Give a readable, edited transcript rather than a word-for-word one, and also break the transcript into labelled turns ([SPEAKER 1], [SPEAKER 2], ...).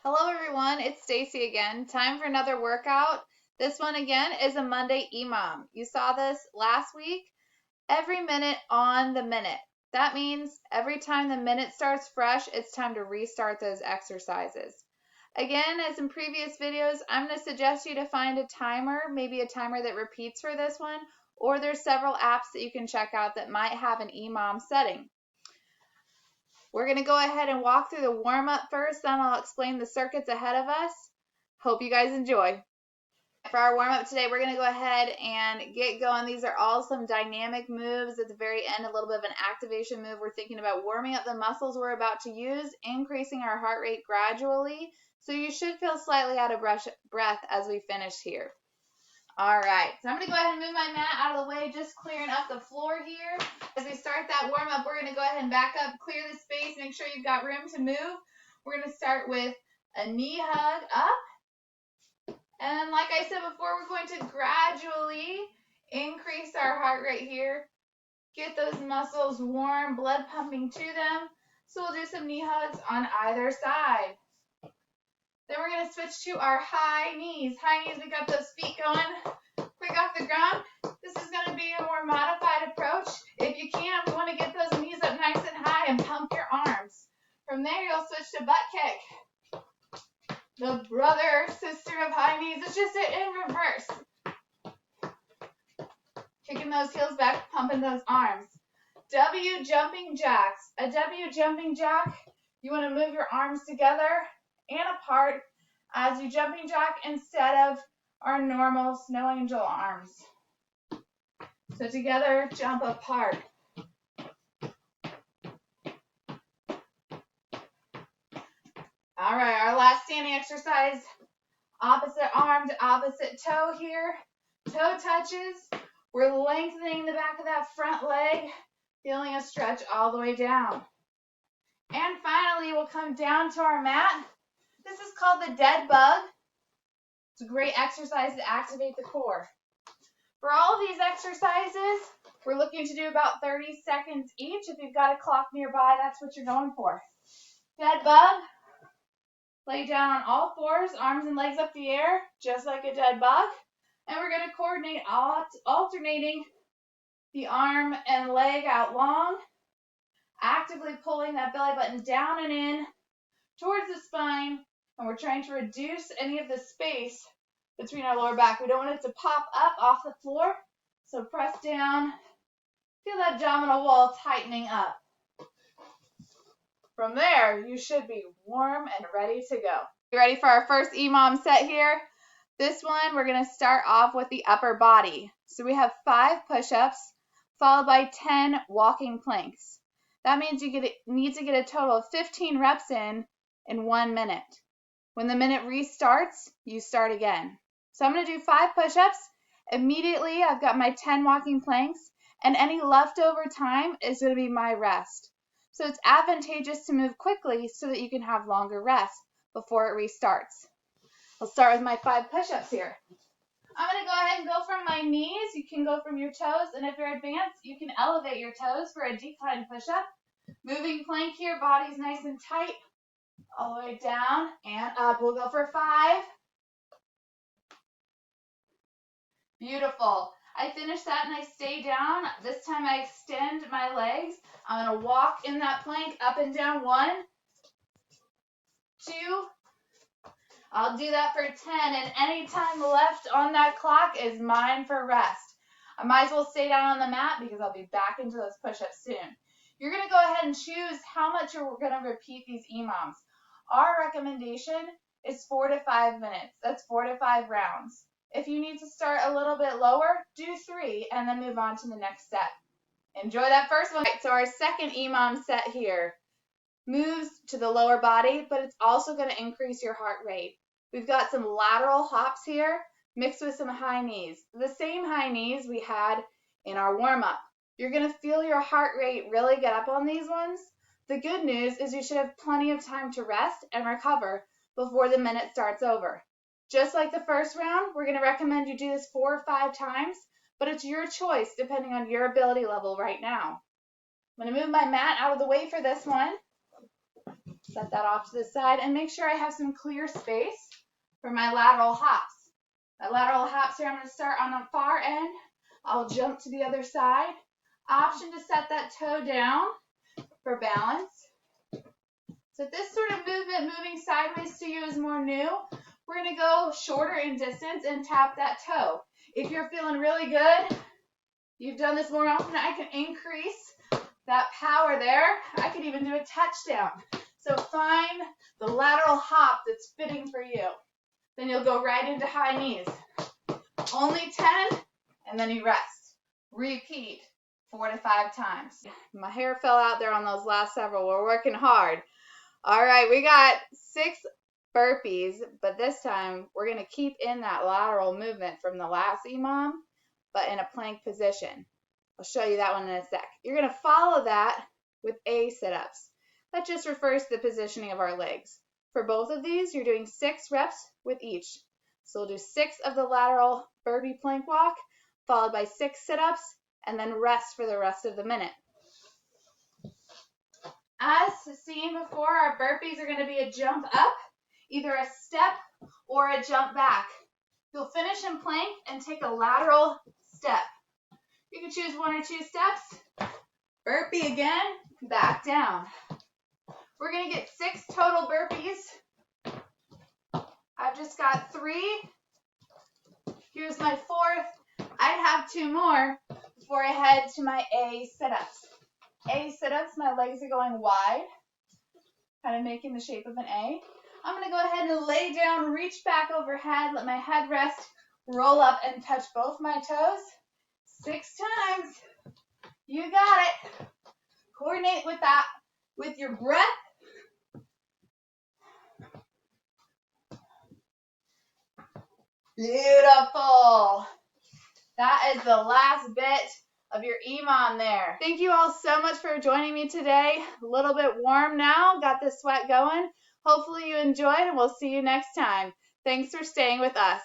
[SPEAKER 1] Hello everyone, it's Stacey again. Time for another workout. This one again is a Monday EMOM. You saw this last week. Every minute on the minute. That means every time the minute starts fresh, it's time to restart those exercises. Again, as in previous videos, I'm going to suggest you to find a timer, maybe a timer that repeats for this one, or there's several apps that you can check out that might have an EMOM setting. We're going to go ahead and walk through the warm-up first, then I'll explain the circuits ahead of us. Hope you guys enjoy. For our warm-up today, we're going to go ahead and get going. These are all some dynamic moves. At the very end, a little bit of an activation move. We're thinking about warming up the muscles we're about to use, increasing our heart rate gradually. So you should feel slightly out of breath as we finish here. All right, so I'm going to go ahead and move my mat out of the way, just clearing up the floor here. As we start that warm-up, we're going to go ahead and back up, clear the space, make sure you've got room to move. We're going to start with a knee hug up. And like I said before, we're going to gradually increase our heart rate here. Get those muscles warm, blood pumping to them. So we'll do some knee hugs on either side. Then we're going to switch to our high knees. High knees, we got those feet going quick off the ground. This is going to be a more modified approach. If you can, we want to get those knees up nice and high and pump your arms. From there, you'll switch to butt kick. The brother, sister of high knees. It's just in reverse. Kicking those heels back, pumping those arms. W jumping jacks. A W jumping jack, you want to move your arms together and apart as you jumping jack instead of our normal snow angel arms. So together, jump apart. All right, our last standing exercise, opposite arm to opposite toe here. Toe touches. We're lengthening the back of that front leg, feeling a stretch all the way down. And finally, we'll come down to our mat. This is called the dead bug. It's a great exercise to activate the core. For all of these exercises, we're looking to do about 30 seconds each. If you've got a clock nearby, that's what you're going for. Dead bug. Lay down on all fours, arms and legs up the air, just like a dead bug. And we're going to coordinate alternating the arm and leg out long, actively pulling that belly button down and in towards the spine. And we're trying to reduce any of the space between our lower back. We don't want it to pop up off the floor. So press down. Feel that abdominal wall tightening up. From there, you should be warm and ready to go. You ready for our first EMOM set here? This one, we're going to start off with the upper body. So we have 5 push-ups followed by 10 walking planks. That means you need to get a total of 15 reps in 1 minute. When the minute restarts, you start again. So I'm going to do 5 push-ups. Immediately, I've got my 10 walking planks, and any leftover time is going to be my rest. So it's advantageous to move quickly so that you can have longer rest before it restarts. I'll start with my 5 push-ups here. I'm going to go ahead and go from my knees. You can go from your toes, and if you're advanced, you can elevate your toes for a decline push-up. Moving plank here, body's nice and tight. All the way down and up. We'll go for 5. Beautiful. I finish that and I stay down. This time I extend my legs. I'm going to walk in that plank up and down. 1, 2. I'll do that for 10. And any time left on that clock is mine for rest. I might as well stay down on the mat because I'll be back into those push-ups soon. You're going to go ahead and choose how much you're going to repeat these EMOMs. Our recommendation is 4 to 5 minutes. That's 4 to 5 rounds. If you need to start a little bit lower, do 3 and then move on to the next set. Enjoy that first one. So our second EMOM set here moves to the lower body, but it's also going to increase your heart rate. We've got some lateral hops here mixed with some high knees. The same high knees we had in our warm-up. You're going to feel your heart rate really get up on these ones. The good news is you should have plenty of time to rest and recover before the minute starts over. Just like the first round, we're going to recommend you do this 4 or 5 times, but it's your choice depending on your ability level right now. I'm going to move my mat out of the way for this one. Set that off to the side and make sure I have some clear space for my lateral hops. My lateral hops here, I'm going to start on the far end. I'll jump to the other side. Option to set that toe down for balance. So this sort of movement, moving sideways to you, is more new. We're going to go shorter in distance and tap that toe. If you're feeling really good, you've done this more often, I can increase that power there. I could even do a touchdown. So find the lateral hop that's fitting for you. Then you'll go right into high knees. Only 10, and then you rest. Repeat 4 to 5 times. My hair fell out there on those last several. We're working hard. All right, we got 6 burpees, but this time we're going to keep in that lateral movement from the last EMOM, but in a plank position. I'll show you that one in a sec. You're going to follow that with A sit-ups. That just refers to the positioning of our legs. For both of these, you're doing 6 reps with each. So we'll do 6 of the lateral burpee plank walk, followed by 6 sit-ups, and then rest for the rest of the minute. As seen before, our burpees are going to be a jump up, either a step or a jump back. You'll finish in plank and take a lateral step. You can choose 1 or 2 steps. Burpee again, back down. We're going to get 6 total burpees. I've just got 3. Here's my 4th. I'd have 2 more before I head to my A sit-ups. A sit-ups, my legs are going wide, kind of making the shape of an A. I'm going to go ahead and lay down, reach back overhead, let my head rest, roll up and touch both my toes 6 times. You got it. Coordinate with that, with your breath. Beautiful. That is the last bit of your EMOM there. Thank you all so much for joining me today. A little bit warm now, got the sweat going. Hopefully you enjoyed, and we'll see you next time. Thanks for staying with us.